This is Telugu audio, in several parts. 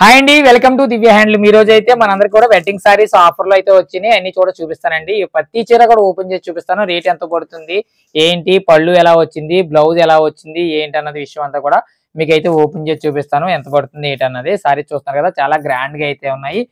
హాయ్ అండి, వెల్కమ్ టు దివ్య హ్యాండ్లూమ్. ఈ రోజు అయితే మనందరికి కూడా వెడ్డింగ్ సారీస్ ఆఫర్ లో అయితే వచ్చినాయి. అన్ని కూడా చూపిస్తానండి. ప్రతి చీర కూడా ఓపెన్ చేసి చూపిస్తాను. రేట్ ఎంత పడుతుంది, ఏంటి, పళ్ళు ఎలా వచ్చింది, బ్లౌజ్ ఎలా వచ్చింది, ఏంటి అన్నది విషయం అంతా కూడా మీకైతే ఓపెన్ చేసి చూపిస్తాను. ఎంత పడుతుంది ఏంటి అన్నది. సారీ చూస్తున్నారు కదా, చాలా గ్రాండ్ గా అయితే ఉన్నాయి.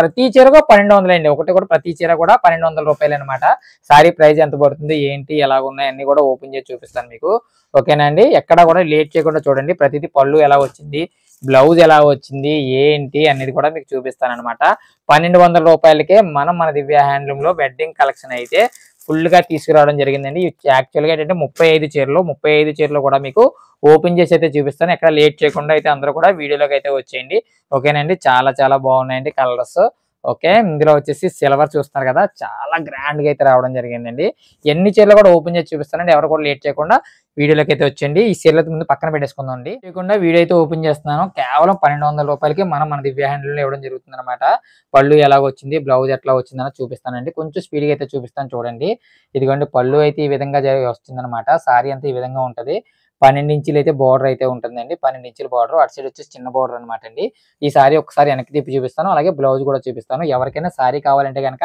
ప్రతి చీర కూడా 1200 అండి. ఒకటి కూడా ప్రతి చీర కూడా 1200 రూపాయలు అనమాట. సారీ ప్రైస్ ఎంత పడుతుంది, ఏంటి, ఎలా ఉన్నాయి అన్ని కూడా ఓపెన్ చేసి చూపిస్తాను మీకు. ఓకేనా అండి. ఎక్కడ కూడా లేట్ చేయకుండా చూడండి. ప్రతిదీ పళ్ళు ఎలా వచ్చింది, బ్లౌజ్ ఎలా వచ్చింది, ఏంటి అనేది కూడా మీకు చూపిస్తాను అనమాట. 1200 రూపాయలకే మన దివ్య హ్యాండ్లూమ్ లో వెడ్డింగ్ కలెక్షన్ అయితే ఫుల్ గా తీసుకురావడం జరిగిందండి. యాక్చువల్ గా ఏంటంటే 35 చీరలు కూడా మీకు ఓపెన్ చేసి అయితే చూపిస్తాను. ఎక్కడ లేట్ చేయకుండా అయితే అందరూ కూడా వీడియోలోకి అయితే వచ్చేయండి. ఓకేనండి. చాలా చాలా బాగున్నాయండి కలర్స్. ఓకే, ఇందులో వచ్చేసి సిల్వర్ చూస్తున్నారు కదా, చాలా గ్రాండ్ గా అయితే రావడం జరిగిందండి. ఎన్ని చీరలు కూడా ఓపెన్ చేసి చూపిస్తానండి. ఎవరు కూడా లేట్ చేయకుండా వీడియోలోకి అయితే వచ్చేయండి. ఈ చీరల ముందు పక్కన పెట్టేసుకుందాం అండి. చేయకుండా వీడియో అయితే ఓపెన్ చేస్తున్నాను. కేవలం 1200 రూపాయలకి మన దివ్య హ్యాండ్లూమ్ లో ఇవ్వడం జరుగుతుంది అనమాట. పళ్ళు ఎలా వచ్చింది, బ్లౌజ్ ఎట్లా వచ్చింది అని చూపిస్తానండి. కొంచెం స్పీడ్ గా అయితే చూపిస్తాను చూడండి. ఇదిగోండి, పళ్ళు అయితే ఈ విధంగా వస్తుంది అనమాట. సారీ అంతా ఈ విధంగా ఉంటది. 12 ఇంచులు అయితే బార్డర్ అయితే ఉంటుందండి. 12 ఇంచుల బార్డర్, అటు సైడ్ వచ్చేసి చిన్న బార్డర్ అనమాట అండి. ఈ సారీ ఒకసారి వెనక్కి తిప్పి చూపిస్తాను, అలాగే బ్లౌజ్ కూడా చూపిస్తాను. ఎవరికైనా సారీ కావాలంటే కనుక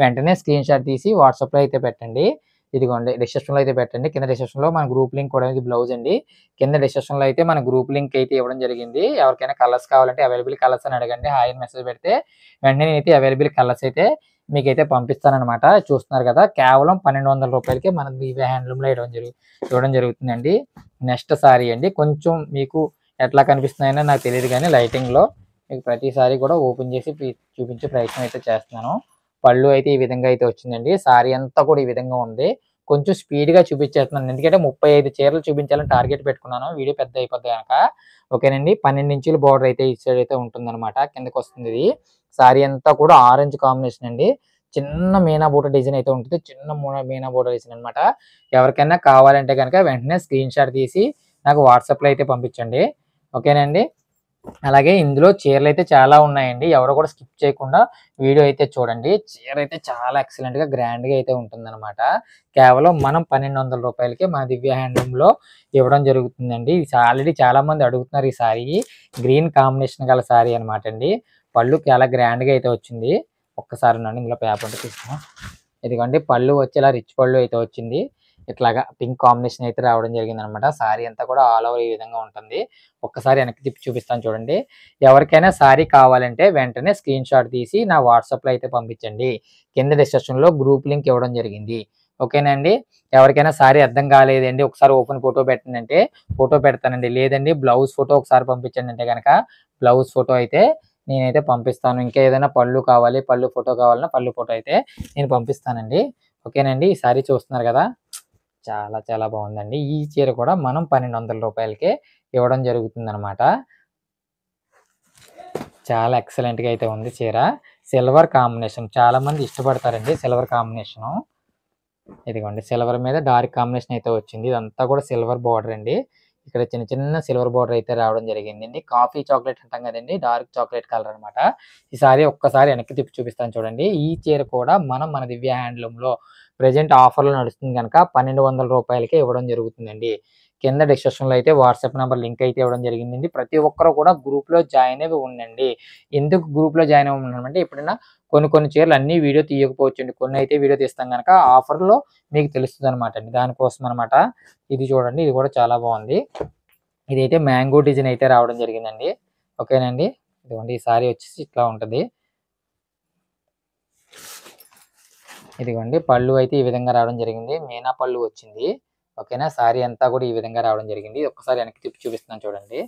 వెంటనే స్క్రీన్ షాట్ తీసి వాట్సాప్ లో అయితే పెట్టండి. ఇదిగోండి, డిస్క్రిప్షన్ లో అయితే పెట్టండి. కింద డిస్క్రిప్షన్ లో మన గ్రూప్ లింక్ కూడా, ఇది బ్లౌజ్ అండి. కింద డిస్క్రిప్షన్ లో అయితే మన గ్రూప్ లింక్ అయితే ఇవ్వడం జరిగింది. ఎవరికైనా కలర్స్ కావాలంటే అవైలబుల్ కలర్స్ అని అడగండి. హాయ్ అని మెసేజ్ పెడితే వెంటనే నేనైతే అవైలబుల్ కలర్స్ అయితే మీకైతే పంపిస్తాను అనమాట. చూస్తున్నారు కదా, కేవలం 1200 రూపాయలకి మన దివ్య హ్యాండ్లూమ్ లో ఇవ్వడం జరుగుతుందండి. నెక్స్ట్ సారీ అండి. కొంచెం మీకు ఎట్లా కనిపిస్తున్నాయో నాకు తెలియదు, కానీ లైటింగ్ లో మీకు ప్రతిసారి కూడా ఓపెన్ చేసి చూపించే ప్రయత్నం అయితే చేస్తున్నాను. పళ్ళు అయితే ఈ విధంగా అయితే వచ్చిందండి. సారీ అంతా కూడా ఈ విధంగా ఉంది. కొంచెం స్పీడ్ గా చూపించేస్తున్నాను, ఎందుకంటే 35 చీరలు చూపించాలని టార్గెట్ పెట్టుకున్నాను. వీడియో పెద్ద అయిపోద్ది కనుక. ఓకేనండి. 12 ఇంచుల బార్డర్ అయితే ఈ సైడ్ అయితే ఉంటుంది అనమాట. కిందకి వస్తుంది ఇది. సారీ అంతా కూడా ఆరెంజ్ కాంబినేషన్ అండి. చిన్న మీనా బూట డిజైన్ అయితే ఉంటుంది. చిన్న మీనా బూట డిజైన్ అనమాట. ఎవరికైనా కావాలంటే కనుక వెంటనే స్క్రీన్ షాట్ తీసి నాకు వాట్సాప్ లో అయితే పంపించండి. ఓకేనండి. అలాగే ఇందులో చీరలు అయితే చాలా ఉన్నాయండి. ఎవరు కూడా స్కిప్ చేయకుండా వీడియో అయితే చూడండి. చీర అయితే చాలా ఎక్సలెంట్ గా గ్రాండ్ గా అయితే ఉంటుందన్నమాట. కేవలం మనం 1200 రూపాయలకి మన దివ్య హ్యాండ్లూమ్ లో ఇవ్వడం జరుగుతుందండి. ఆల్రెడీ చాలా మంది అడుగుతున్నారు ఈ సారీ. గ్రీన్ కాంబినేషన్ గల సారీ అనమాట అండి. పళ్ళు చాలా గ్రాండ్ గా అయితే వచ్చింది. ఒక్కసారి నన్ను ఇందులో పేపర్ తీసుకున్నాం. ఇదిగోండి, పళ్ళు వచ్చి ఇలా రిచ్ పళ్ళు అయితే వచ్చింది. ఇట్లాగా పింక్ కాంబినేషన్ అయితే రావడం జరిగింది అనమాట. సారీ అంతా కూడా ఆల్ ఓవర్ ఈ విధంగా ఉంటుంది. ఒక్కసారి వెనక్కి తిప్పి చూపిస్తాను చూడండి. ఎవరికైనా సారీ కావాలంటే వెంటనే స్క్రీన్ షాట్ తీసి నా వాట్సాప్ లో అయితే పంపించండి. కింద డిస్క్రిప్షన్ లో గ్రూప్ లింక్ ఇవ్వడం జరిగింది. ఓకేనండి. ఎవరికైనా సారీ అర్థం కాలేదండి, ఒకసారి ఓపెన్ ఫోటో పెట్టండి అంటే ఫోటో పెడతానండి. లేదండి బ్లౌజ్ ఫోటో ఒకసారి పంపించండి అంటే కనుక బ్లౌజ్ ఫోటో అయితే నేనైతే పంపిస్తాను. ఇంకా ఏదైనా పళ్ళు కావాలి, పళ్ళు ఫోటో కావాలన్నా పళ్ళు ఫోటో అయితే నేను పంపిస్తానండి. ఓకేనండి. ఈ సారీ చూస్తున్నారు కదా, చాలా చాలా బాగుందండి. ఈ చీర కూడా మనం 1200 రూపాయలకే ఇవ్వడం జరుగుతుంది అనమాట. చాలా ఎక్సలెంట్ గా అయితే ఉంది చీర. సిల్వర్ కాంబినేషన్ చాలా మంది ఇష్టపడతారండి, సిల్వర్ కాంబినేషన్. ఇదిగోండి, సిల్వర్ మీద డార్క్ కాంబినేషన్ అయితే వచ్చింది. ఇదంతా కూడా సిల్వర్ బార్డర్ అండి. ఇక్కడ చిన్న చిన్న సిల్వర్ బార్డర్ అయితే రావడం జరిగిందండి. కాఫీ చాక్లెట్ అంటాం కదండి, డార్క్ చాక్లెట్ కలర్ అనమాట. ఈ సారీ ఒక్కసారి వెనక్కి తిప్పి చూపిస్తాను చూడండి. ఈ చీర కూడా మన దివ్య హ్యాండ్లూమ్ లో ప్రెజెంట్ ఆఫర్ లో నడుస్తుంది కనుక 1200 రూపాయలకే ఇవ్వడం జరుగుతుందండి. కింద డిస్క్రిప్షన్ లో అయితే వాట్సాప్ నెంబర్ లింక్ అయితే ఇవ్వడం జరిగిందండి. ప్రతి ఒక్కరు కూడా గ్రూప్ లో జాయిన్ అయి ఉండండి. ఎందుకు గ్రూప్ లో జాయిన్ అవ్వమంటే, ఎప్పుడైనా కొన్ని చీరలు అన్ని వీడియో తీయకపోవచ్చండి. కొన్ని అయితే వీడియో తీస్తాం కనుక ఆఫర్ లో మీకు తెలుస్తుంది అనమాట అండి. దానికోసం అనమాట. ఇది చూడండి, ఇది కూడా చాలా బాగుంది. ఇదైతే మ్యాంగో డిజైన్ అయితే రావడం జరిగిందండి. ఓకేనండి. ఇదిగోండి, ఈ సారీ వచ్చేసి ఇట్లా ఉంటది. ఇదిగోండి, పళ్ళు అయితే ఈ విధంగా రావడం జరిగింది. మీనా పళ్ళు వచ్చింది. ఓకేనా. సారీ అంతా కూడా ఈ విధంగా రావడం జరిగింది. ఒక్కసారి వెనక్కి తిప్పి చూపిస్తున్నాను చూడండి.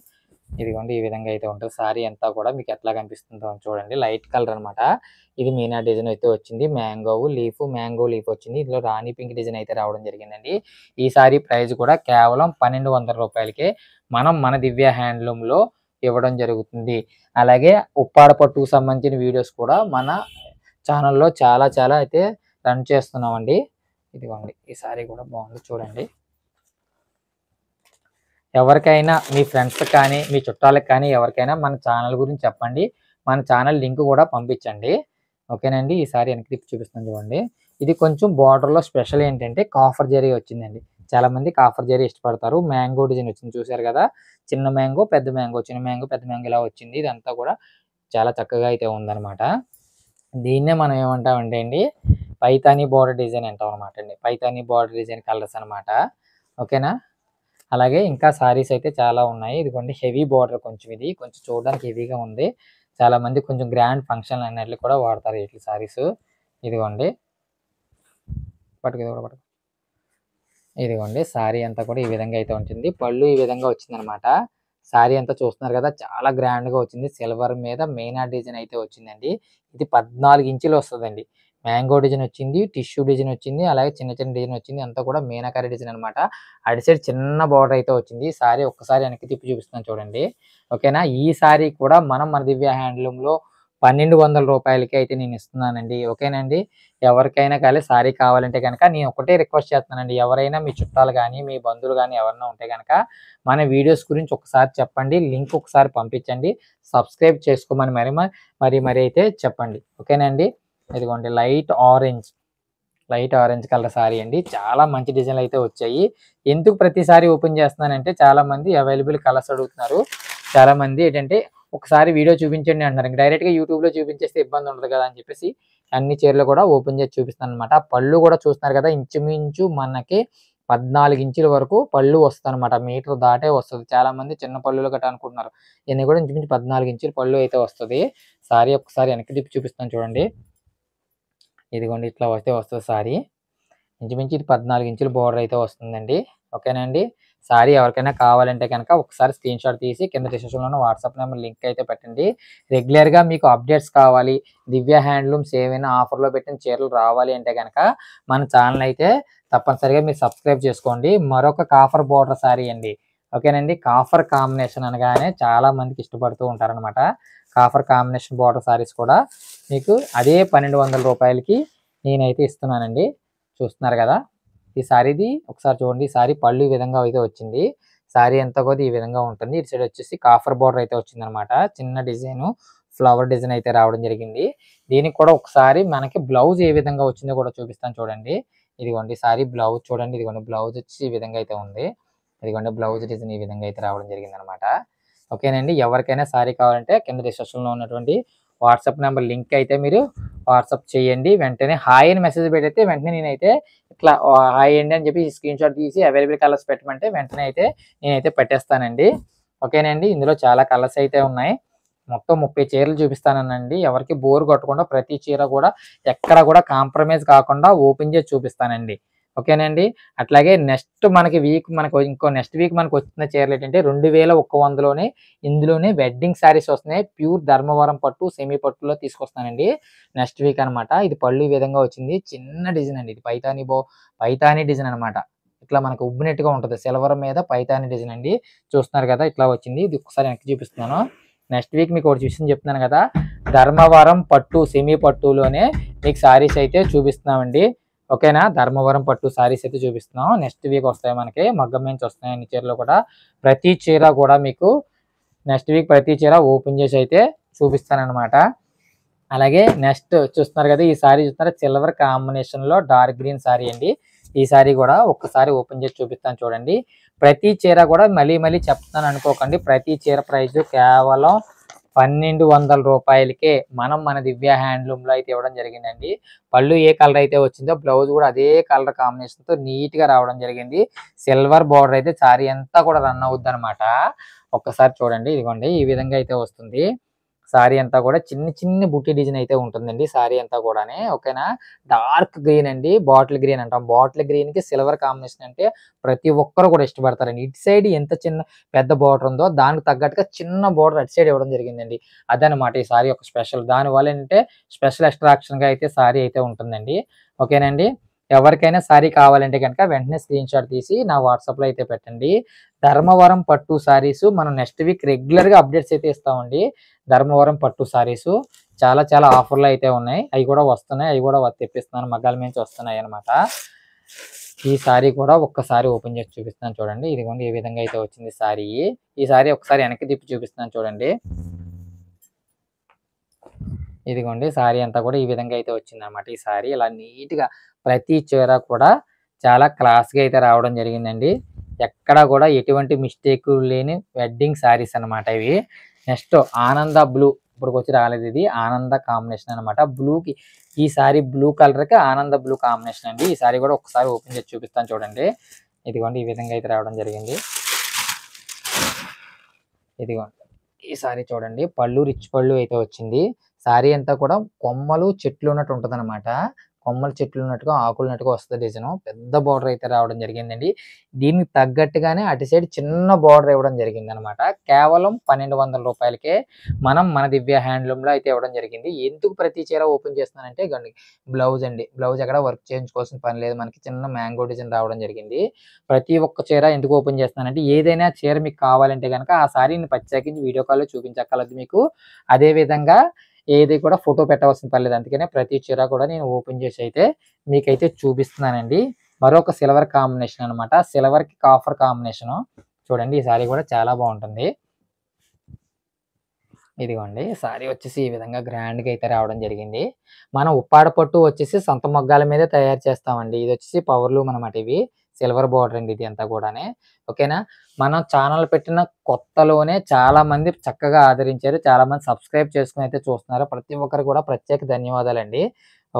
ఇదిగోండి, ఈ విధంగా అయితే ఉంటుంది. సారీ అంతా కూడా మీకు ఎట్లా కనిపిస్తుందో చూడండి. లైట్ కలర్ అనమాట. ఇది మీనా డిజైన్ అయితే వచ్చింది. మ్యాంగో లీఫ్ వచ్చింది. ఇందులో రాణి పింక్ డిజైన్ అయితే రావడం జరిగిందండి. ఈ సారీ ప్రైస్ కూడా కేవలం 1200 రూపాయలకే మన దివ్య హ్యాండ్లూమ్ లో ఇవ్వడం జరుగుతుంది. అలాగే ఉప్పాడ పట్టుకు సంబంధించిన వీడియోస్ కూడా మన ఛానల్లో చాలా చాలా అయితే రన్ చేస్తున్నామండి. ఇదిగోండి, ఈ సారీ కూడా బాగుంది చూడండి. ఎవరికైనా మీ ఫ్రెండ్స్ కానీ మీ చుట్టాలకు కానీ ఎవరికైనా మన ఛానల్ గురించి చెప్పండి. మన ఛానల్ లింక్ కూడా పంపించండి. ఓకేనండి. ఈ సారీ వెనక్కి తిప్పి చూపిస్తాను చూడండి. ఇది కొంచెం బార్డర్ లో స్పెషల్ ఏంటంటే కాఫర్ జరీ వచ్చిందండి. చాలా మంది కాఫర్ జరీ ఇష్టపడతారు. మ్యాంగో డిజైన్ వచ్చింది చూసారు కదా! చిన్న మ్యాంగో, పెద్ద మ్యాంగో, చిన్న మ్యాంగో, పెద్ద మ్యాంగో ఇలా వచ్చింది. ఇదంతా కూడా చాలా చక్కగా అయితే ఉందన్నమాట. దీన్నే మనం ఏమంటామంటే అండి, పైతానీ బోర్డర్ డిజైన్ అంటాం అనమాట అండి. పైతానీ బోర్డర్ డిజైన్ కలర్స్ అనమాట. ఓకేనా? అలాగే ఇంకా సారీస్ అయితే చాలా ఉన్నాయి. ఇదిగోండి హెవీ బోర్డర్ కొంచెం ఇది. కొంచెం చూడడానికి హెవీగా ఉంది. చాలా మంది కొంచెం గ్రాండ్ ఫంక్షన్ అన్నట్లు కూడా వాడతారు ఇట్ల సారీస్. ఇదిగోండి. పట్టుకో ఇది కూడా పట్టుకో. ఇదిగోండి సారీ అంతా కూడా ఈ విధంగా అయితే ఉంటుంది. పళ్ళు ఈ విధంగా వచ్చిందనమాట. సారీ అంతా చూస్తున్నారు కదా! చాలా గ్రాండ్‌గా వచ్చింది. సిల్వర్ మీద మీనా డిజైన్ అయితే వచ్చిందండి. ఇది 14 ఇంచులు వస్తదండి. మ్యాంగో డిజైన్ వచ్చింది. టిష్యూ డిజైన్ వచ్చింది. అలాగే చిన్న చిన్న డిజైన్ వచ్చింది. అంతా కూడా మీనాకరి డిజైన్ అనమాట. అటు సైడ్ చిన్న బోర్డర్ అయితే వచ్చింది. సారీ ఒక్కసారి వెనక్కి తిప్పి చూపిస్తున్నాను చూడండి. ఓకేనా? ఈ సారీ కూడా మనం మన దివ్య హ్యాండ్లూమ్‌లో రూ. 1200కి అయితే నేను ఇస్తున్నానండి. ఓకేనండి? ఎవరికైనా కానీ సారీ కావాలంటే గనక నేను ఒకటే రిక్వెస్ట్ చేస్తున్నానండి. ఎవరైనా మీ చుట్టాలు గాని, మీ బంధువులు గాని ఎవరైనా ఉంటే గనక మన వీడియోస్ గురించి ఒకసారి చెప్పండి. లింక్ ఒకసారి పంపించండి. సబ్స్క్రైబ్ చేసుకోమని మరి అయితే చెప్పండి. ఓకేనండి? ఇదిగోండి లైట్ ఆరెంజ్ కలర్ సారీ అండి. చాలా మంచి డిజైన్‌లు అయితే వచ్చాయి. ఎందుకు ప్రతిసారి ఓపెన్ చేస్తున్నానంటే చాలా మంది అవైలబుల్ కలర్స్ అడుగుతున్నారు. చాలా మంది ఏంటంటే ఒకసారి వీడియో చూపించండి అంటున్నారు. డైరెక్ట్‌గా యూట్యూబ్‌లో చూపించేస్తే ఇబ్బంది ఉండదు కదా! అని చెప్పేసి అన్ని చీరలు కూడా ఓపెన్ చేసి చూపిస్తానన్నమాట. పళ్ళు కూడా చూస్తున్నారు కదా! ఇంచుమించు మనకి 14 ఇంచుల వరకు పళ్ళు వస్తదన్నమాట. మీటర్ దాటే వస్తది. చాలా మంది చిన్న పళ్ళులు గట్టా అనుకుంటున్నారు. ఇయన్నీ కూడా ఇంచుమించు 14 ఇంచుల పళ్ళు అయితే వస్తది. సారీ ఒకసారి వెనక్కి తిప్పి చూపిస్తాను చూడండి. ఇదిగోండి ఇట్లా వస్తది సారీ. ఇంచుమించు ఇది 14 ఇంచుల బోర్డర్ అయితే వస్తుందండి. ఓకేనండి. సారీ ఎవరికైనా కావాలంటే గనక ఒకసారి స్క్రీన్ షాట్ తీసి కింద డిస్క్రిప్షన్‌లో వాట్సాప్ నెంబర్ లింక్ అయితే పెట్టండి. రెగ్యులర్‌గా మీకు అప్డేట్స్ కావాలి, దివ్య హ్యాండ్లూమ్స్ ఏవైనా ఆఫర్‌లో పెట్టిన చీరలు రావాలి అంటే గనక మన ఛానెల్ అయితే తప్పనిసరిగా మీరు సబ్స్క్రైబ్ చేసుకోండి. మరొక కాఫర్ బోర్డర్ సారీ అండి. ఓకేనండి. కాఫర్ కాంబినేషన్ అనగానే చాలా మందికి ఇష్టపడుతూ ఉంటారనమాట. కాఫర్ కాంబినేషన్ బోర్డర్ సారీస్ కూడా మీకు అదే రూ. 1200కి నేనైతే ఇస్తున్నానండి. చూస్తున్నారు కదా! ఈ సారీది ఒకసారి చూడండి. ఈ సారీ పళ్ళు ఈ విధంగా అయితే వచ్చింది. సారీ అంతా కూడా ఈ విధంగా ఉంటుంది. ఇటు సైడ్ వచ్చేసి కాఫర్ బోర్డర్ అయితే వచ్చిందనమాట. చిన్న డిజైను ఫ్లవర్ డిజైన్ అయితే రావడం జరిగింది. దీనికి కూడా ఒకసారి మనకి బ్లౌజ్ ఏ విధంగా వచ్చిందో కూడా చూపిస్తాను చూడండి. ఇదిగోండి సారీ బ్లౌజ్ చూడండి. ఇదిగోండి బ్లౌజ్ వచ్చి ఈ విధంగా అయితే ఉంది. ఇదిగోండి బ్లౌజ్ డిజైన్ ఈ విధంగా అయితే రావడం జరిగిందనమాట. ఓకేనండి. ఎవరికైనా సారీ కావాలంటే కింద డిస్క్రిప్షన్‌లో ఉన్నటువంటి వాట్సాప్ నెంబర్ లింక్ అయితే మీరు వాట్సాప్ చేయండి. వెంటనే హాయ్ అని మెసేజ్ పెడితే వెంటనే నేనైతే ఇట్లా హాయ్ అండి అని చెప్పి స్క్రీన్ షాట్ తీసి అవైలబుల్ కలర్స్ పెట్టమంటే వెంటనే అయితే నేనైతే పెట్టేస్తానండి. ఓకేనండి. ఇందులో చాలా కలర్స్ అయితే ఉన్నాయి. మొత్తం 30 చీరలు చూపిస్తానండి. ఎవరికీ బోర్ కొట్టకుండా ప్రతి చీర కూడా ఎక్కడ కూడా కాంప్రమైజ్ కాకుండా ఓపెన్ చేసి చూపిస్తానండి. ఓకేనండి. అట్లాగే నెక్స్ట్ వీక్ మనకు వచ్చిన చీరలు ఏంటంటే 2100లోనే ఇందులోనే వెడ్డింగ్ సారీస్ వస్తున్నాయి. ప్యూర్ ధర్మవరం పట్టు, సెమీ పట్టులో తీసుకొస్తానండి. నెక్స్ట్ వీక్ అనమాట. ఇది పళ్ళు ఈ విధంగా వచ్చింది. చిన్న డిజైన్ అండి. ఇది పైతానీ డిజైన్ అనమాట. ఇట్లా మనకు ఉబ్బినట్టుగా ఉంటది. సిల్వర్ మీద పైతానీ డిజైన్ అండి. చూస్తున్నారు కదా! ఇట్లా వచ్చింది. ఇది ఒకసారి వెనక్కి చూపిస్తున్నాను. నెక్స్ట్ వీక్ మీకు ఒకటి విషయం చెప్తున్నాను కదా! ధర్మవరం పట్టు, సెమీ పట్టులోనే మీకు సారీస్ అయితే చూపిస్తున్నామండి. ఓకేనా? ధర్మవరం పట్టు సారీస్ అయితే చూపిస్తున్నాం. నెక్స్ట్ వీక్ వస్తాయి మనకి. మగ్గం నుంచి వస్తాయి అన్ని చీరలు కూడా. ప్రతి చీర కూడా మీకు నెక్స్ట్ వీక్ ప్రతి చీర ఓపెన్ చేసి అయితే చూపిస్తానన్నమాట. అలాగే నెక్స్ట్ చూస్తున్నారు కదా! ఈ సారీ చూస్తున్నారా? సిల్వర్ కాంబినేషన్‌లో డార్క్ గ్రీన్ సారీ అండి. ఈ సారీ కూడా ఒక్కసారి ఓపెన్ చేసి చూపిస్తాను చూడండి. ప్రతి చీర కూడా మళ్ళీ చెప్తాను అనుకోకండి. ప్రతి చీర ప్రైస్ కేవలం రూ. 1200కే మనం మన దివ్య హ్యాండ్లూమ్‌లో అయితే ఇవ్వడం జరిగిందండి. పళ్ళు ఏ కలర్ అయితే వచ్చిందో బ్లౌజ్ కూడా అదే కలర్ కాంబినేషన్‌తో నీట్‌గా రావడం జరిగింది. సిల్వర్ బోర్డర్ అయితే సారీ అంతా కూడా రన్ అవుద్దనమాట. ఒక్కసారి చూడండి. ఇదిగోండి ఈ విధంగా అయితే వస్తుంది. సారీ అంతా కూడా చిన్ని బుట్టి డిజైన్ అయితే ఉంటుందండి. సారీ అంతా కూడాని. ఓకేనా? డార్క్ గ్రీన్ అండి. బాటిల్ గ్రీన్ అంటాం. బాటిల్ గ్రీన్‌కి సిల్వర్ కాంబినేషన్ అంటే ప్రతి ఒక్కరు కూడా ఇష్టపడతారండి. ఇటు సైడ్ ఎంత పెద్ద బోర్డర్ ఉందో దానికి తగ్గట్టుగా చిన్న బోర్డర్ అటు సైడ్ ఇవ్వడం జరిగిందండి. అదనమాట ఈ సారీ యొక్క స్పెషల్. దానివల్ల ఏంటంటే స్పెషల్ అట్రాక్షన్‌గా అయితే సారీ అయితే ఉంటుందండి. ఓకేనండి. ఎవరికైనా సారీ కావాలంటే గనక వెంటనే స్క్రీన్ షాట్ తీసి నా వాట్సాప్‌లో అయితే పెట్టండి. ధర్మవరం పట్టు సారీస్ మనం నెక్స్ట్ వీక్ రెగ్యులర్‌గా అప్డేట్స్ అయితే ఇస్తామండి. ధర్మవరం పట్టు సారీసు చాలా ఆఫర్‌లు అయితే ఉన్నాయి. అయి కూడా వస్తున్నాయి. అయి కూడా తెప్పిస్తున్నాను. మగ్గాల నుంచి వస్తున్నాయన్నమాట. ఈ సారీ కూడా ఒక్కసారి ఓపెన్ చేసి చూపిస్తాను చూడండి. ఇదిగోండి ఏ విధంగా అయితే వచ్చింది సారీ. ఈ సారీ ఒకసారి వెనక్కి తిప్పి చూపిస్తున్నాను చూడండి. ఇదిగోండి సారీ అంతా కూడా ఈ విధంగా అయితే వచ్చిందన్నమాట. ఈ సారీ ఇలా నీట్‌గా ప్రతి చీర కూడా చాలా క్లాస్గా అయితే రావడం జరిగిందండి. ఎక్కడ కూడా ఎటువంటి మిస్టేక్ లేని వెడ్డింగ్ శారీస్ అనమాట ఇవి. నెక్స్ట్ ఆనంద బ్లూ ఇప్పటికొచ్చి రాలేదు, ఇది ఆనంద కాంబినేషన్ అనమాట. బ్లూకి ఈ సారీ బ్లూ కలర్కి ఆనంద బ్లూ కాంబినేషన్ అండి. ఈ సారీ కూడా ఒకసారి ఓపెన్ చేసి చూపిస్తాను చూడండి. ఇదిగోండి ఈ విధంగా అయితే రావడం జరిగింది. ఇదిగోండి ఈ సారీ చూడండి, పళ్ళు రిచ్ పళ్ళు అయితే వచ్చింది. సారీ అంతా కూడా కొమ్మలు చెట్లు ఉన్నట్టు ఉంటుంది అనమాట. కొమ్మలు చెట్లు ఉన్నట్టుగా ఆకులు ఉన్నట్టుగా వస్తుంది డిజైన్. పెద్ద బార్డర్ అయితే రావడం జరిగిందండి. దీనికి తగ్గట్టుగానే అటు సైడ్ చిన్న బార్డర్ ఇవ్వడం జరిగింది అనమాట. కేవలం 1200 రూపాయలకే మనం మన దివ్య హ్యాండ్లూమ్లో అయితే ఇవ్వడం జరిగింది. ఎందుకు ప్రతి చీర ఓపెన్ చేస్తున్నానంటే బ్లౌజ్ అండి. బ్లౌజ్ ఎక్కడ వర్క్ చేయించుకోవాల్సిన పని లేదు, మనకి చిన్న మ్యాంగో డిజైన్ రావడం జరిగింది. ప్రతి ఒక్క చీర ఎందుకు ఓపెన్ చేస్తున్నానంటే ఏదైనా చీర మీకు కావాలంటే కనుక ఆ సారీని ప్రత్యేకించి వీడియో కాల్లో చూపించక్కర్లేదు మీకు. అదే విధంగా ఏది కూడా ఫోటో పెట్టవలసిన పని లేదు. అందుకనే ప్రతి చీర కూడా నేను ఓపెన్ చేసి అయితే మీకైతే చూపిస్తున్నానండి. మరొక సిల్వర్ కాంబినేషన్ అనమాట. సిల్వర్కి కాఫర్ కాంబినేషన్ చూడండి. ఈ సారీ కూడా చాలా బాగుంటుంది. ఇదిగోండి సారీ వచ్చేసి ఈ విధంగా గ్రాండ్గా అయితే రావడం జరిగింది. మనం ఉప్పాడ పట్టు వచ్చేసి సొంత మొగ్గాల మీదే తయారు చేస్తామండి. ఇది వచ్చేసి పవర్లూమ్ అనమాట. ఇవి సిల్వర్ బార్డర్ అండి ఇది అంతా కూడానే. ఓకేనా, మనం ఛానల్ పెట్టిన కొత్తలోనే చాలా మంది చక్కగా ఆదరించారు. చాలా మంది సబ్స్క్రైబ్ చేసుకుని అయితే చూస్తున్నారు. ప్రతి ఒక్కరు కూడా ప్రత్యేక ధన్యవాదాలండి.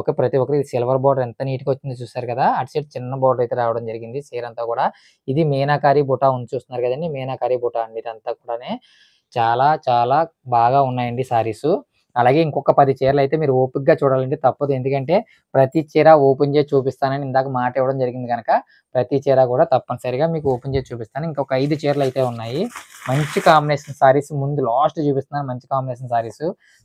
ఓకే, ప్రతి ఒక్కరికి సిల్వర్ బార్డర్ ఎంత నీట్గా వచ్చిందో చూస్తారు కదా. అటు సైడ్ చిన్న బార్డర్ అయితే రావడం జరిగింది. చీర అంతా కూడా ఇది మీనాకారి బుటా ఉంది చూస్తున్నారు కదండి. మీనాకారి బుటా అండి ఇదంతా కూడానే. చాలా చాలా బాగా ఉన్నాయండి సారీస్. అలాగే ఇంకొక 10 చీరలు అయితే మీరు ఓపికగా చూడాలండి, తప్పదు. ఎందుకంటే ప్రతి చీర ఓపెన్ చేసి చూపిస్తానని ఇందాక మాట ఇవ్వడం జరిగింది కనుక ప్రతి చీర కూడా తప్పనిసరిగా మీకు ఓపెన్ చేసి చూపిస్తాను. ఇంకొక 5 చీరలు అయితే ఉన్నాయి. మంచి కాంబినేషన్ సారీస్ ముందు లాస్ట్ చూపిస్తున్నాను. మంచి కాంబినేషన్ సారీస్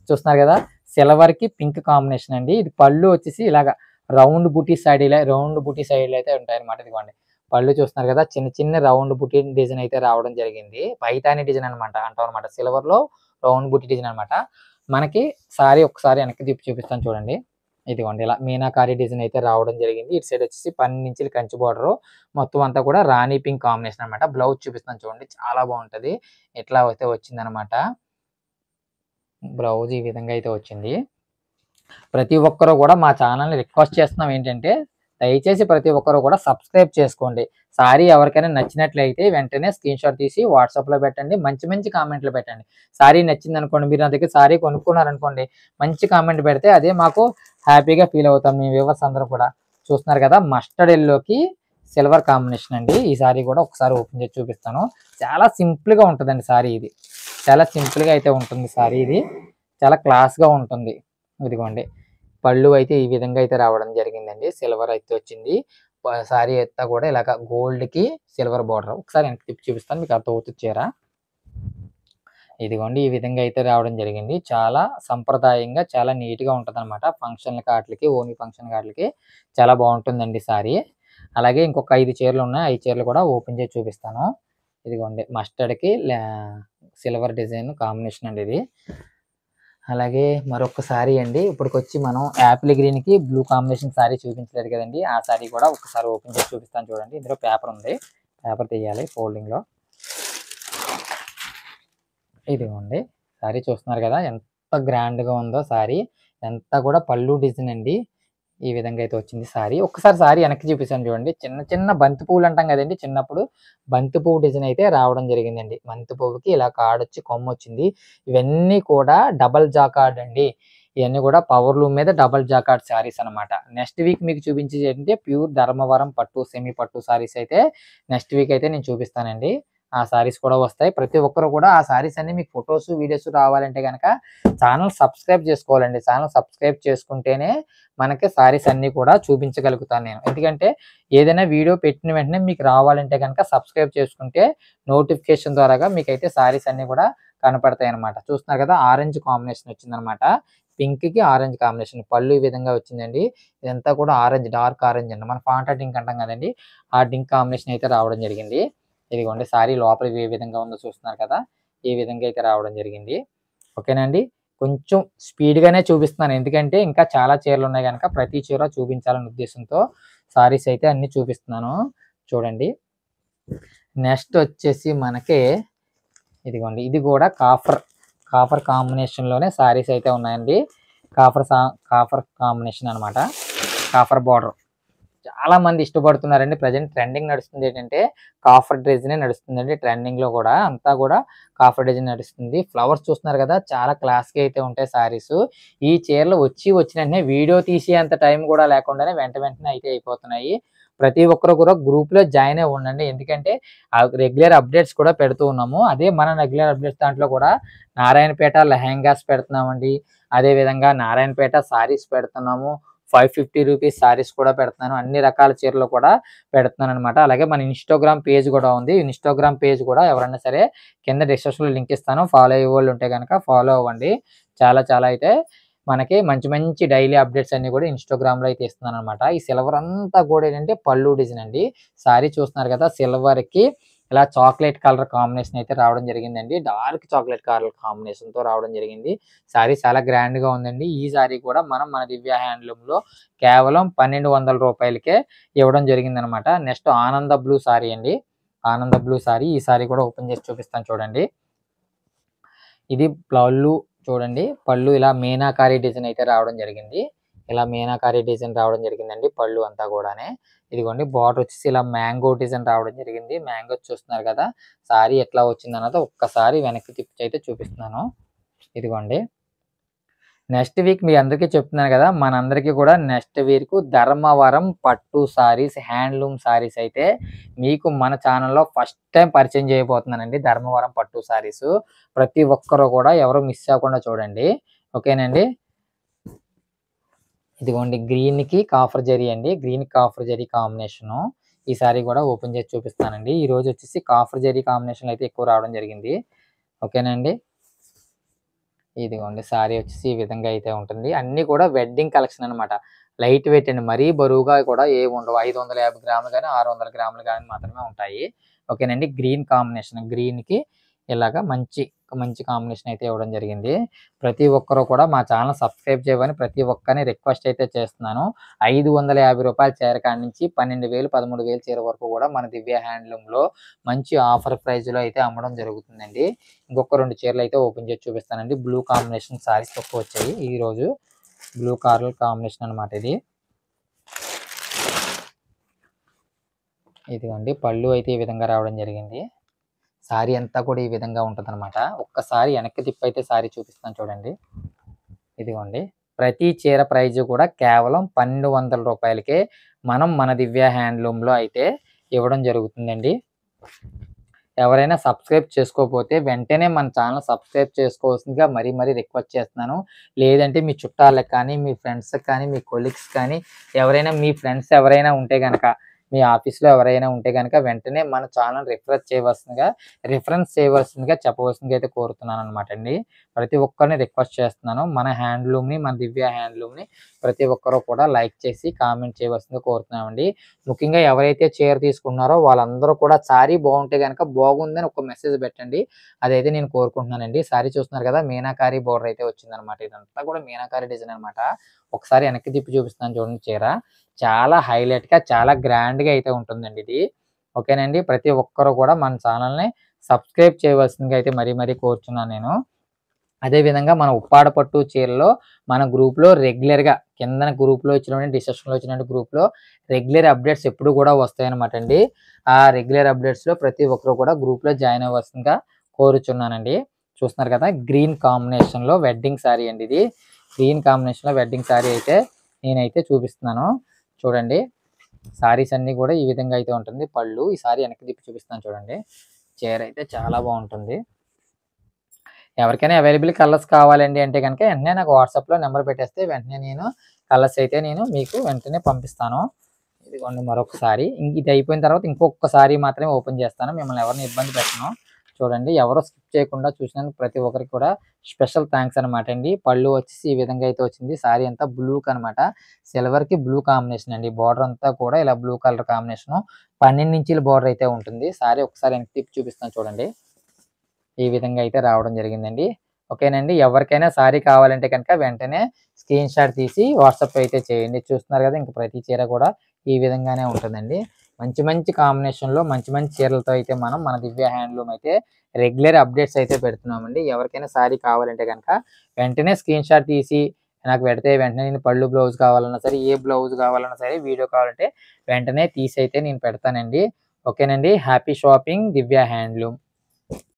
చూస్తున్నారు కదా. సిల్వర్కి పింక్ కాంబినేషన్ అండి. ఇది పళ్ళు వచ్చేసి ఇలాగ రౌండ్ బూటీ సైడ్లు అయితే ఉంటాయి అనమాట. ఇదిగోండి పళ్ళు చూస్తున్నారు కదా, చిన్న చిన్న రౌండ్ బుటీ డిజైన్ అయితే రావడం జరిగింది. పైతాని డిజైన్ అనమాట అంటాం అనమాట. సిల్వర్ లో రౌండ్ బుటీ డిజైన్ అనమాట. మనకి సారీ ఒకసారి వెనక్కి తిప్పి చూపిస్తాను చూడండి. ఇదిగోండి ఇలా మీనాకారి డిజైన్ అయితే రావడం జరిగింది. ఇటు సైడ్ వచ్చేసి 12 ఇంచుల కంచి బార్డర్, మొత్తం అంతా కూడా రాణి పింక్ కాంబినేషన్ అనమాట. బ్లౌజ్ చూపిస్తాను చూడండి, చాలా బాగుంటది. ఇట్లా అయితే వచ్చింది అనమాట. బ్లౌజ్ ఈ విధంగా అయితే వచ్చింది. ప్రతి ఒక్కరు కూడా మా ఛానల్ని రిక్వెస్ట్ చేస్తున్నాం ఏంటంటే దయచేసి ప్రతి ఒక్కరు కూడా సబ్స్క్రైబ్ చేసుకోండి. సారీ ఎవరికైనా నచ్చినట్లయితే వెంటనే స్క్రీన్ షాట్ తీసి వాట్సాప్లో పెట్టండి. మంచి మంచి కామెంట్లు పెట్టండి. సారీ నచ్చింది అనుకోండి, మీరు నా దగ్గర సారీ కొనుక్కున్నారనుకోండి, మంచి కామెంట్ పెడితే అదే మాకు హ్యాపీగా ఫీల్ అవుతాం మీ వ్యూవర్స్ అందరూ కూడా. చూస్తున్నారు కదా మస్టర్డ్ ఎల్లోకి సిల్వర్ కాంబినేషన్ అండి. ఈ సారీ కూడా ఒకసారి ఓపెన్ చేసి చూపిస్తాను. చాలా సింపుల్గా ఉంటుందండి సారీ. ఇది చాలా సింపుల్గా అయితే ఉంటుంది సారీ. ఇది చాలా క్లాస్గా ఉంటుంది. ఇదిగోండి పళ్ళు అయితే ఈ విధంగా అయితే రావడం జరిగిందండి. సిల్వర్ అయితే వచ్చింది. సారీ అంతా కూడా ఇలాగ గోల్డ్కి సిల్వర్ బార్డర్. ఒకసారి వెనక్కి తిప్పి చూపిస్తాను, మీకు అర్థమవుతుంది చీర. ఇదిగోండి ఈ విధంగా అయితే రావడం జరిగింది. చాలా సంప్రదాయంగా చాలా నీట్గా ఉంటుంది అనమాట. ఫంక్షన్లకి వాటికి ఓన్లీ ఫంక్షన్ వాటికి చాలా బాగుంటుందండి సారీ. అలాగే ఇంకొక 5 చీరలు ఉన్నాయి. 5 చీరలు కూడా ఓపెన్ చేసి చూపిస్తాను. ఇదిగోండి మస్టర్డ్కి సిల్వర్ డిజైన్ కాంబినేషన్ అండి ఇది. అలాగే మరొక సారీ అండి. ఇప్పటికొచ్చి మనం యాపిల్ గ్రీన్కి బ్లూ కాంబినేషన్ సారీ చూపించలేదు కదండి. ఆ సారీ కూడా ఒకసారి ఓపెన్ చేసి చూపిస్తాను చూడండి. ఇందులో పేపర్ ఉంది, పేపర్ తీయాలి ఫోల్డింగ్లో. ఇదిగోండి సారీ చూస్తున్నారు కదా ఎంత గ్రాండ్గా ఉందో సారీ. ఎంత కూడా పళ్ళు డిజైన్ అండి. ఈ విధంగా అయితే వచ్చింది సారీ. ఒక్కసారి సారీ వెనక్కి చూపిస్తాను చూడండి. చిన్న చిన్న బంతి పువ్వులు అంటాం కదండి, చిన్నప్పుడు బంతి పువ్వు డిజైన్ అయితే రావడం జరిగిందండి. బంతి పువ్వుకి ఇలా కాడొచ్చి కొమ్మ వచ్చింది. ఇవన్నీ కూడా డబల్ జాకార్డ్ అండి. ఇవన్నీ కూడా పవర్ లూమ్ మీద డబల్ జాకార్డ్ శారీస్ అనమాట. నెక్స్ట్ వీక్ మీకు చూపించేది ఏంటంటే ప్యూర్ ధర్మవరం పట్టు సెమీ పట్టు శారీస్ అయితే నెక్స్ట్ వీక్ అయితే నేను చూపిస్తానండి. ఆ శారీస్ కూడా వస్తాయి. ప్రతి ఒక్కరు కూడా ఆ శారీస్ అన్ని మీకు ఫొటోస్ వీడియోస్ రావాలంటే కనుక ఛానల్ సబ్స్క్రైబ్ చేసుకోవాలండి. ఛానల్ సబ్స్క్రైబ్ చేసుకుంటేనే మనకి శారీస్ అన్ని కూడా చూపించగలుగుతాను నేను. ఎందుకంటే ఏదైనా వీడియో పెట్టిన వెంటనే మీకు రావాలంటే కనుక సబ్స్క్రైబ్ చేసుకుంటే నోటిఫికేషన్ ద్వారాగా మీకైతే శారీస్ అన్ని కూడా కనపడతాయి అనమాట. చూస్తున్నారు కదా ఆరెంజ్ కాంబినేషన్ వచ్చిందనమాట. పింక్కి ఆరెంజ్ కాంబినేషన్. పళ్ళు ఈ విధంగా వచ్చిందండి. ఇదంతా కూడా ఆరెంజ్, డార్క్ ఆరెంజ్ అండి. మన ఫాంటా డింక్ అంటాం కదండి, ఆ డింక్ కాంబినేషన్ అయితే రావడం జరిగింది. ఇదిగోండి సారీ లోపల ఏ విధంగా ఉందో చూస్తున్నారు కదా, ఈ విధంగా అయితే రావడం జరిగింది. ఓకేనండి, కొంచెం స్పీడ్గానే చూపిస్తున్నాను ఎందుకంటే ఇంకా చాలా చీరలు ఉన్నాయి కనుక ప్రతి చీర చూపించాలనే ఉద్దేశంతో సారీస్ అయితే అన్ని చూపిస్తున్నాను చూడండి. నెక్స్ట్ వచ్చేసి మనకి ఇదిగోండి ఇది కూడా కాఫర్ కాంబినేషన్లోనే సారీస్ అయితే ఉన్నాయండి. కాఫర్ కాంబినేషన్ అనమాట. కాఫర్ బార్డర్ చాలా మంది ఇష్టపడుతున్నారండి. ప్రజెంట్ ట్రెండింగ్ నడుస్తుంది ఏంటంటే కాఫర్ డిజైనే నడుస్తుందండి. ట్రెండింగ్‌లో కూడా అంతా కూడా కాఫర్ డిజైన్ నడుస్తుంది. ఫ్లవర్స్ చూస్తున్నారు కదా! చాలా క్లాస్‌గా అయితే ఉంటాయి సారీసు. ఈ చీరలు వచ్చిన వెంటనే వీడియో తీసేంత టైం కూడా లేకుండానే వెంటనే అయితే అయిపోతున్నాయి. ప్రతి ఒక్కరు కూడా గ్రూప్‌లో జాయిన్ అవ్వి ఉండండి. ఎందుకంటే రెగ్యులర్ అప్డేట్స్ కూడా పెడుతూ ఉన్నాము. అదే మన రెగ్యులర్ అప్డేట్స్ దాంట్లో కూడా నారాయణపేట లెహెంగాస్ పెడుతున్నామండి. అదే విధంగా నారాయణపేట సారీస్ పెడుతున్నాము. 550 రూపీస్ సారీస్ కూడా పెడుతున్నాను. అన్ని రకాల చీరలు కూడా పెడుతున్నాననమాట. అలాగే మన ఇన్‌స్టాగ్రామ్ పేజ్ కూడా ఉంది. ఇన్‌స్టాగ్రామ్ పేజ్ కూడా ఎవరైనా సరే కింద డిస్క్రిప్షన్‌లో లింక్ ఇస్తాను. ఫాలో అయ్యేవాళ్ళు ఉంటే గనక ఫాలో అవ్వండి. చాలా అయితే మనకి మంచి డైలీ అప్డేట్స్ అన్నీ కూడా ఇన్‌స్టాగ్రామ్‌లో అయితే ఇస్తున్నాననమాట. ఈ సిల్వర్ అంతా కూడా ఏంటంటే పళ్ళు డిజైన్ అండి. సారీ చూస్తున్నారు కదా! సిల్వర్‌కి ఇలా చాక్లేట్ కలర్ కాంబినేషన్ అయితే రావడం జరిగిందండి. డార్క్ చాక్లేట్ కలర్ కాంబినేషన్‌తో రావడం జరిగింది. సారీ చాలా గ్రాండ్‌గా ఉందండి. ఈ సారీ కూడా మనం మన దివ్య హ్యాండ్లూమ్‌లో కేవలం 1200 రూపాయలకే ఇవ్వడం జరిగిందనమాట. నెక్స్ట్ ఆనంద బ్లూ సారీ అండి. ఆనంద బ్లూ సారీ. ఈ సారీ కూడా ఓపెన్ చేసి చూపిస్తాను చూడండి. ఇది పళ్ళు చూడండి. పళ్ళు ఇలా మీనాకారి డిజైన్ అయితే రావడం జరిగింది. ఇలా మీనాకారి డిజైన్ రావడం జరిగిందండి పళ్ళు అంతా కూడానే. ఇదిగోండి బార్డర్ వచ్చేసి ఇలా మ్యాంగో డిజైన్ రావడం జరిగింది. మ్యాంగో చూస్తున్నారు కదా! సారీ ఎట్లా వచ్చిందన్నది ఒక్కసారి వెనక్కి తిప్పి అయితే చూపిస్తున్నాను. ఇదిగోండి. నెక్స్ట్ వీక్ మీ అందరికీ చెప్తున్నాను కదా! మనందరికీ కూడా నెక్స్ట్ వీక్ ధర్మవరం పట్టు సారీస్, హ్యాండ్లూమ్ సారీస్ అయితే మీకు మన ఛానెల్‌లో ఫస్ట్ టైమ్ పరిచయం చేయబోతున్నానండి. ధర్మవరం పట్టు సారీసు. ప్రతి ఒక్కరు కూడా ఎవరు మిస్ అవ్వకుండా చూడండి. ఓకేనండి. ఇదిగోండి గ్రీన్‌కి కాఫర్ జరీ అండి. Green copper zari combination. ఈ సారీ కూడా ఓపెన్ చేసి చూపిస్తానండి. ఈరోజు వచ్చేసి కాఫర్ జరీ కాంబినేషన్‌లో అయితే ఎక్కువ రావడం జరిగింది. ఓకేనండి. ఇదిగోండి సారీ వచ్చేసి ఈ విధంగా అయితే ఉంటుంది. అన్నీ కూడా వెడ్డింగ్ కలెక్షన్ అనమాట. లైట్ వెయిట్ అండి. మరీ బరువుగా కూడా ఏవి ఉండవు. 550 గ్రాములు గాని, 600 గ్రాములు గాని మాత్రమే ఉంటాయి. ఓకేనండి. Green combination. గ్రీన్‌కి ఇలాగా మంచి కాంబినేషన్ అయితే ఇవ్వడం జరిగింది. ప్రతి ఒక్కరు కూడా మా ఛానెల్ సబ్స్క్రైబ్ చేయమని ప్రతి ఒక్కరిని రిక్వెస్ట్ అయితే చేస్తున్నాను. రూ. 550 చీర కాడ నుంచి 12,000, 13,000 చీర వరకు కూడా మన దివ్య హ్యాండ్లూమ్‌లో మంచి ఆఫర్ ప్రైస్‌లో అయితే అమ్మడం జరుగుతుందండి. ఇంకొక 2 చీరలు అయితే ఓపెన్ చేసి చూపిస్తానండి. బ్లూ కాంబినేషన్ సారీస్ తక్కువ వచ్చాయి ఈరోజు. బ్లూ కలర్ కాంబినేషన్ అనమాట ఇది. ఇదిగోండి పళ్ళు అయితే ఈ విధంగా రావడం జరిగింది. సారీ అంతా కూడా ఈ విధంగా ఉంటదనమాట. ఒక్కసారి వెనక్కి తిప్పి అయితే సారీ చూపిస్తాను చూడండి. ఇదిగోండి. ప్రతి చీర ప్రైజ్ కూడా కేవలం 1200 రూపాయలకే మనం మన దివ్య హ్యాండ్లూమ్‌లో అయితే ఇవ్వడం జరుగుతుందండి. ఎవరైనా సబ్స్క్రైబ్ చేసుకోకపోతే వెంటనే మన ఛానల్ సబ్స్క్రైబ్ చేసుకోవాల్సిందిగా మరీ రిక్వెస్ట్ చేస్తున్నాను. లేదంటే మీ చుట్టాలకు కానీ, మీ ఫ్రెండ్స్‌కి కానీ, మీ కొలీగ్స్ కానీ ఎవరైనా మీ ఫ్రెండ్స్ ఎవరైనా ఉంటే గనక, మీ ఆఫీస్‌లో ఎవరైనా ఉంటే గనక వెంటనే మన ఛానల్ రిఫరెన్స్ చేయవలసిందిగా చెప్పవలసిందిగా అయితే కోరుతున్నాననమాట అండి. ప్రతి ఒక్కరిని రిక్వెస్ట్ చేస్తున్నాను. మన హ్యాండ్లూమ్‌ని, మన దివ్య హ్యాండ్లూమ్‌ని ప్రతి ఒక్కరు కూడా లైక్ చేసి, కామెంట్ చేయవలసిందిగా కోరుతున్నామండి. ముఖ్యంగా ఎవరైతే చీర తీసుకున్నారో వాళ్ళందరూ కూడా సారీ బాగుంటే గనక బాగుందని ఒక మెసేజ్ పెట్టండి. అదైతే నేను కోరుకుంటున్నానండి. సారీ చూస్తున్నారు కదా! మీనాకారి బోర్డర్ అయితే వచ్చిందనమాట. ఇదంతా కూడా మీనాకారి డిజైన్ అనమాట. ఒకసారి వెనక్కి తిప్పి చూపిస్తాను చూడండి చీర. చాలా హైలైట్‌గా, చాలా గ్రాండ్‌గా అయితే ఉంటుందండి ఇది. ఓకేనండి. ప్రతి ఒక్కరు కూడా మన ఛానల్‌ని సబ్స్క్రైబ్ చేయవలసిందిగా అయితే మరీ కోరుచున్నాను నేను. అదే విధంగా మన ఉప్పాడ పట్టు చీరలో మన గ్రూప్‌లో రెగ్యులర్‌గా కిందన గ్రూప్‌లో ఇచ్చినటువంటి డిస్క్రిప్షన్‌లో ఇచ్చినటువంటి గ్రూప్‌లో రెగ్యులర్ అప్డేట్స్ ఎప్పుడు కూడా వస్తాయన్నమాట అండి. ఆ రెగ్యులర్ అప్డేట్స్‌లో ప్రతి ఒక్కరు కూడా గ్రూప్‌లో జాయిన్ అవ్వాల్సిందిగా కోరుచున్నానండి. చూస్తున్నారు కదా! గ్రీన్ కాంబినేషన్‌లో వెడ్డింగ్ సారీ అండి ఇది. గ్రీన్ కాంబినేషన్‌లో వెడ్డింగ్ సారీ అయితే నేనైతే చూపిస్తున్నాను. చూడండి. సారీస్ అన్నీ కూడా ఈ విధంగా అయితే ఉంటుంది. పళ్ళు ఈ సారీ వెనక్కి తిప్పి చూపిస్తాను చూడండి. చీర అయితే చాలా బాగుంటుంది. ఎవరికైనా అవైలబుల్ కలర్స్ కావాలండి అంటే గనక వెంటనే నాకు వాట్సాప్‌లో నంబర్ పెట్టేస్తే వెంటనే నేను కలర్స్ అయితే నేను మీకు వెంటనే పంపిస్తాను. ఇదిగోండి మరొకసారి. ఇది అయిపోయిన తర్వాత ఇంకొకసారి మాత్రమే ఓపెన్ చేస్తాను. మిమ్మల్ని ఎవరిని ఇబ్బంది పెట్టను. చూడండి ఎవరు స్కిప్ చేయకుండా చూసినందుకు ప్రతి ఒక్కరికి కూడా స్పెషల్ థాంక్స్ అనమాట అండి. పళ్ళు వచ్చేసి ఈ విధంగా అయితే వచ్చింది. సారీ అంతా బ్లూకి అనమాట. సిల్వర్‌కి బ్లూ కాంబినేషన్ అండి. బోర్డర్ అంతా కూడా ఇలా బ్లూ కలర్ కాంబినేషను. 12 ఇంచీల బోర్డర్ అయితే ఉంటుంది. సారీ ఒకసారి వెనక్కి తిప్పి చూపిస్తాను చూడండి. ఈ విధంగా అయితే రావడం జరిగిందండి. ఓకేనండి. ఎవరికైనా సారీ కావాలంటే కనుక వెంటనే స్క్రీన్‌షాట్ తీసి వాట్సాప్ అయితే చేయండి. చూస్తున్నారు కదా! ఇంక ప్రతి చీర కూడా ఈ విధంగానే ఉంటుందండి. మంచి కాంబినేషన్‌లో మంచి చీరలతో అయితే మనం మన దివ్య హ్యాండ్లూమ్ అయితే రెగ్యులర్ అప్డేట్స్ అయితే పెడుతున్నామండి. ఎవరికైనా సారీ కావాలంటే గనక వెంటనే స్క్రీన్‌షాట్ తీసి నాకు పెడితే వెంటనే నేను పళ్ళు బ్లౌజ్ కావాలన్నా సరే, ఏ బ్లౌజ్ కావాలన్నా సరే, వీడియో కావాలంటే వెంటనే తీసి అయితే నేను పెడతానండి. ఓకేనండి. హ్యాపీ షాపింగ్ దివ్య హ్యాండ్లూమ్.